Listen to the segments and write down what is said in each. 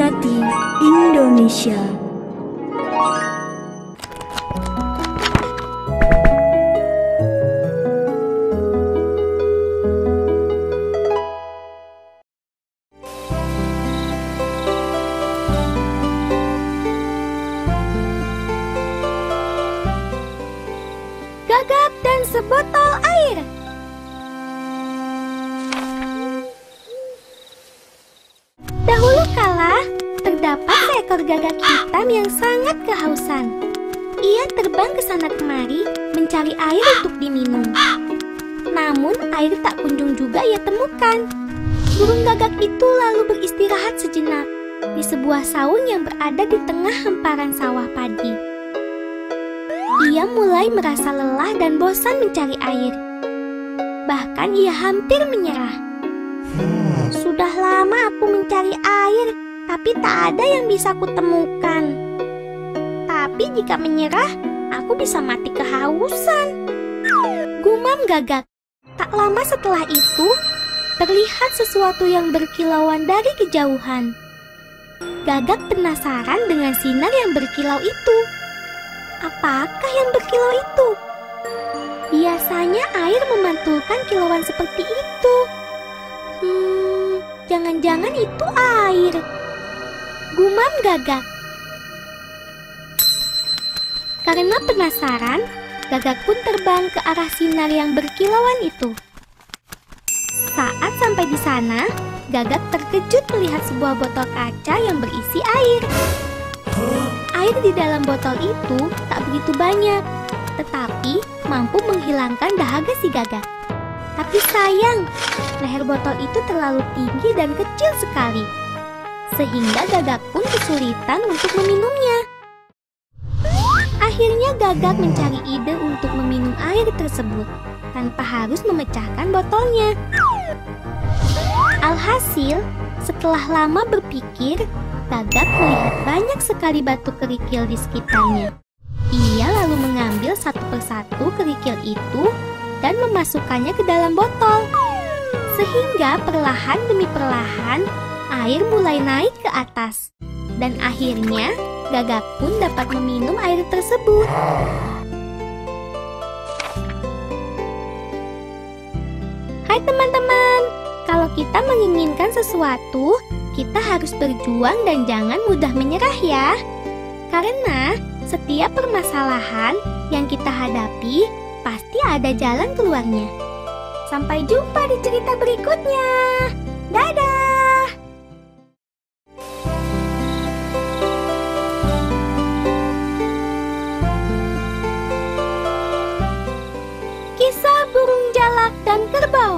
Kreatif Indonesia. Gagak dan sebotol air. Dahulu kala, terdapat seekor gagak hitam yang sangat kehausan. Ia terbang ke sana kemari mencari air untuk diminum. Namun air tak kunjung juga ia temukan. Burung gagak itu lalu beristirahat sejenak di sebuah saung yang berada di tengah hamparan sawah padi. Ia mulai merasa lelah dan bosan mencari air. Bahkan ia hampir menyerah. Sudah lama aku mencari air, tapi tak ada yang bisa kutemukan. Tapi jika menyerah, aku bisa mati kehausan. Gumam gagak. Tak lama setelah itu, terlihat sesuatu yang berkilauan dari kejauhan. Gagak penasaran dengan sinar yang berkilau itu. Apakah yang berkilau itu? Biasanya air memantulkan kilauan seperti itu. Jangan-jangan itu air. Gumam gagak. Karena penasaran, gagak pun terbang ke arah sinar yang berkilauan itu. Saat sampai di sana, gagak terkejut melihat sebuah botol kaca yang berisi air. Air di dalam botol itu tak begitu banyak, tetapi mampu menghilangkan dahaga si gagak. Tapi sayang, leher botol itu terlalu tinggi dan kecil sekali, sehingga gagak pun kesulitan untuk meminumnya. Akhirnya gagak mencari ide untuk meminum air tersebut, tanpa harus memecahkan botolnya. Alhasil, setelah lama berpikir, gagak melihat banyak sekali batu kerikil di sekitarnya. Ia lalu mengambil satu persatu kerikil itu dan memasukkannya ke dalam botol. Sehingga perlahan demi perlahan, air mulai naik ke atas. Dan akhirnya, gagak pun dapat meminum air tersebut. Hai teman-teman, kalau kita menginginkan sesuatu, kita harus berjuang dan jangan mudah menyerah ya. Karena setiap permasalahan yang kita hadapi pasti ada jalan keluarnya. Sampai jumpa di cerita berikutnya. Dadah! Kisah burung jalak dan kerbau.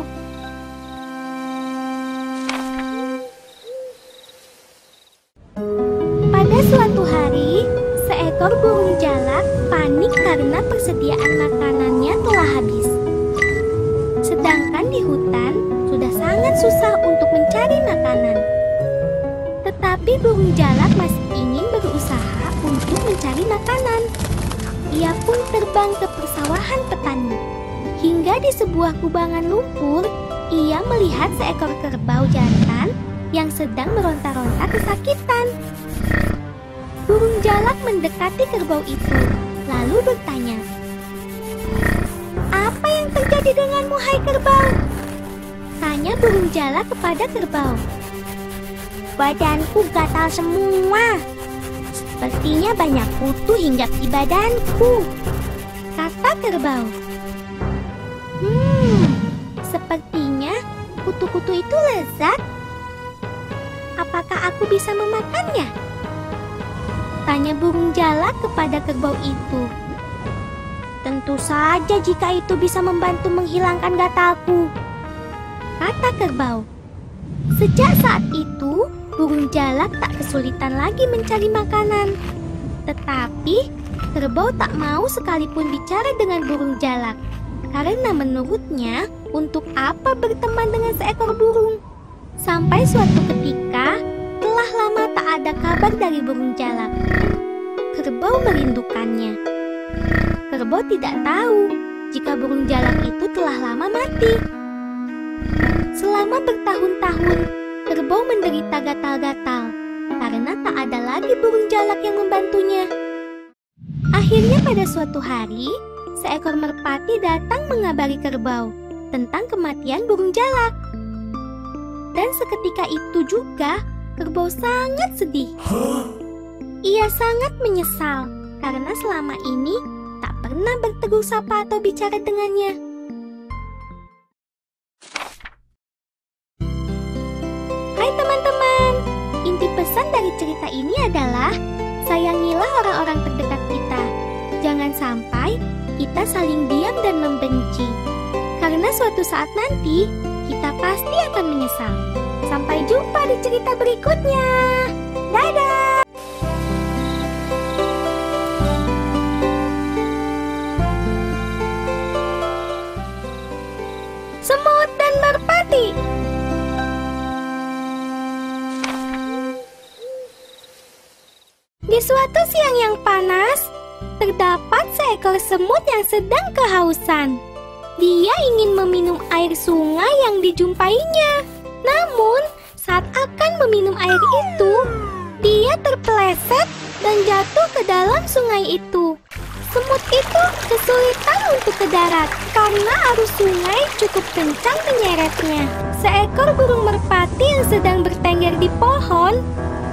Pada suatu hari, seekor burung jalak panik karena persediaan makanannya telah habis. Sedangkan di hutan sudah sangat susah untuk mencari makanan. Tetapi burung jalak masih ingin berusaha untuk mencari makanan. Ia pun terbang ke persawahan petani. Hingga di sebuah kubangan lumpur, ia melihat seekor kerbau jantan yang sedang meronta-ronta kesakitan. Burung jalak mendekati kerbau itu, lalu bertanya, "Apa yang terjadi denganmu, hai kerbau?" Tanya burung jalak kepada kerbau. "Badanku gatal semua. Sepertinya banyak kutu hinggap di badanku," kata kerbau. Sepertinya kutu-kutu itu lezat. Apakah aku bisa memakannya?" Tanya burung jalak kepada kerbau itu. "Tentu saja jika itu bisa membantu menghilangkan gatalku," kata kerbau. Sejak saat itu, burung jalak tak kesulitan lagi mencari makanan. Tetapi, kerbau tak mau sekalipun bicara dengan burung jalak. Karena menurutnya, untuk apa berteman dengan seekor burung? Sampai suatu ketika, telah lama tak ada kabar dari burung jalak. Kerbau merindukannya. Kerbau tidak tahu jika burung jalak itu telah lama mati. Selama bertahun-tahun, kerbau menderita gatal-gatal karena tak ada lagi burung jalak yang membantunya. Akhirnya pada suatu hari, seekor merpati datang mengabari kerbau tentang kematian burung jalak. Dan seketika itu juga, kerbau sangat sedih. Ia sangat menyesal karena selama ini tak pernah bertegur sapa atau bicara dengannya. Hai teman-teman, inti pesan dari cerita ini adalah sayangilah orang-orang terdekat kita. Jangan sampai kita saling diam dan membenci. Karena suatu saat nanti kita pasti akan menyesal. Sampai jumpa di cerita berikutnya. Dadah! Semut dan merpati. Di suatu siang yang panas, terdapat seekor semut yang sedang kehausan. Dia ingin meminum air sungai yang dijumpainya. Namun, saat akan meminum air itu, dia terpeleset dan jatuh ke dalam sungai itu. Semut itu kesulitan untuk ke darat karena arus sungai cukup kencang menyeretnya. Seekor burung merpati yang sedang bertengger di pohon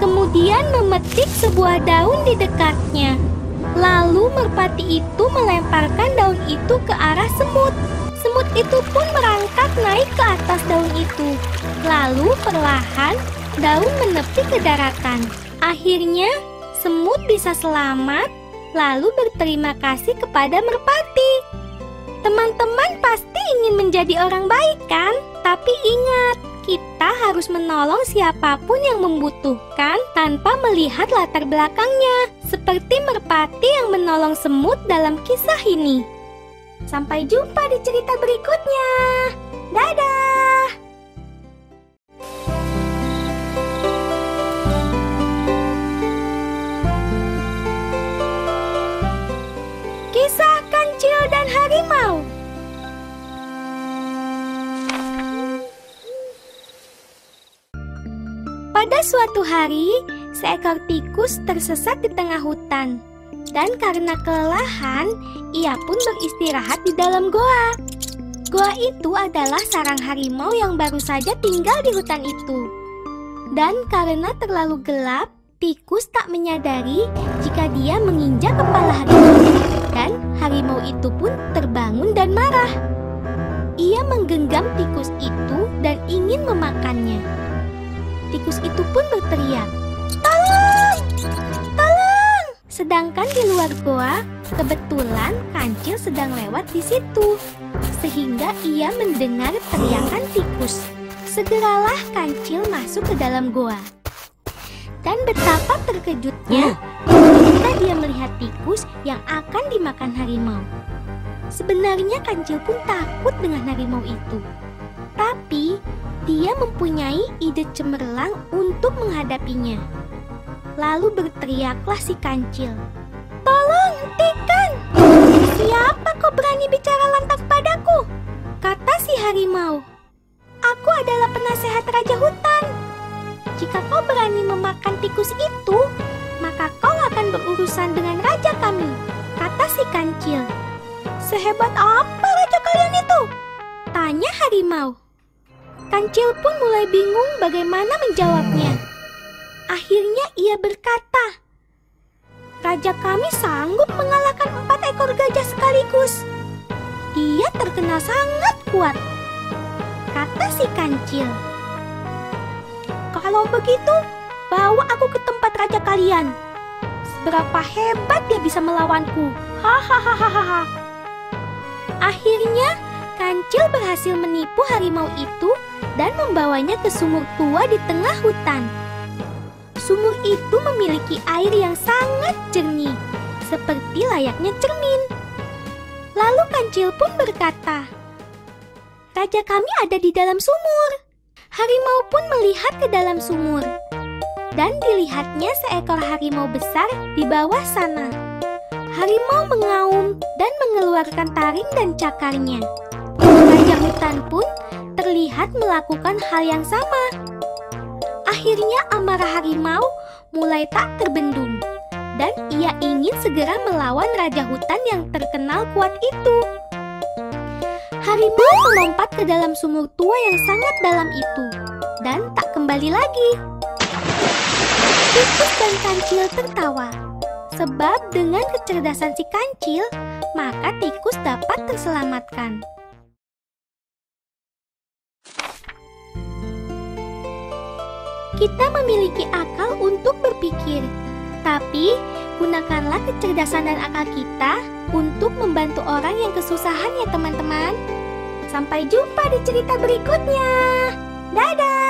kemudian memetik sebuah daun di dekatnya. Lalu merpati itu melemparkan daun itu ke arah semut. Semut itu pun merangkak naik ke atas daun itu. Lalu perlahan daun menepi ke daratan. Akhirnya semut bisa selamat, lalu berterima kasih kepada merpati. Teman-teman pasti ingin menjadi orang baik kan? Tapi ingat, kita harus menolong siapapun yang membutuhkan tanpa melihat latar belakangnya. Seperti merpati yang menolong semut dalam kisah ini. Sampai jumpa di cerita berikutnya. Dadah! Kisah Kancil dan Harimau. Pada suatu hari, seekor tikus tersesat di tengah hutan. Dan karena kelelahan, ia pun beristirahat di dalam goa. Goa itu adalah sarang harimau yang baru saja tinggal di hutan itu. Dan karena terlalu gelap, tikus tak menyadari jika dia menginjak kepala harimau. Dan harimau itu pun terbangun dan marah. Ia menggenggam tikus itu dan ingin memakannya. Tikus itu pun berteriak, "Tolong! Tolong!" Sedangkan di luar goa, kebetulan kancil sedang lewat di situ. Sehingga ia mendengar teriakan tikus. Segeralah kancil masuk ke dalam goa. Dan betapa terkejutnya ketika dia melihat tikus yang akan dimakan harimau. Sebenarnya kancil pun takut dengan harimau itu. Tapi dia mempunyai ide cemerlang untuk menghadapinya. Lalu berteriaklah si kancil, "Tolong, hentikan! Siapa kau berani bicara lantang padaku?" Kata si harimau, "Aku adalah penasehat Raja Hutan. Jika kau berani memakan tikus itu, maka kau akan berurusan dengan raja kami," kata si kancil. "Sehebat apa raja kalian itu?" tanya harimau. Kancil pun mulai bingung bagaimana menjawabnya. Akhirnya ia berkata, "Raja kami sanggup mengalahkan 4 ekor gajah sekaligus. Dia terkenal sangat kuat," kata si kancil. "Kalau begitu, bawa aku ke tempat raja kalian. Seberapa hebat dia bisa melawanku. Hahaha." Akhirnya, kancil berhasil menipu harimau itu dan membawanya ke sumur tua di tengah hutan. Sumur itu memiliki air yang sangat jernih, seperti layaknya cermin. Lalu kancil pun berkata, "Raja kami ada di dalam sumur." Harimau pun melihat ke dalam sumur. Dan dilihatnya seekor harimau besar di bawah sana. Harimau mengaum dan mengeluarkan taring dan cakarnya. Raja hutan pun terlihat melakukan hal yang sama. Akhirnya amarah harimau mulai tak terbendung, dan ia ingin segera melawan raja hutan yang terkenal kuat itu. Harimau melompat ke dalam sumur tua yang sangat dalam itu, dan tak kembali lagi. Tikus dan kancil tertawa, sebab dengan kecerdasan si kancil, maka tikus dapat terselamatkan. Kita memiliki akal untuk berpikir, tapi gunakanlah kecerdasan dan akal kita untuk membantu orang yang kesusahan ya teman-teman. Sampai jumpa di cerita berikutnya. Dadah!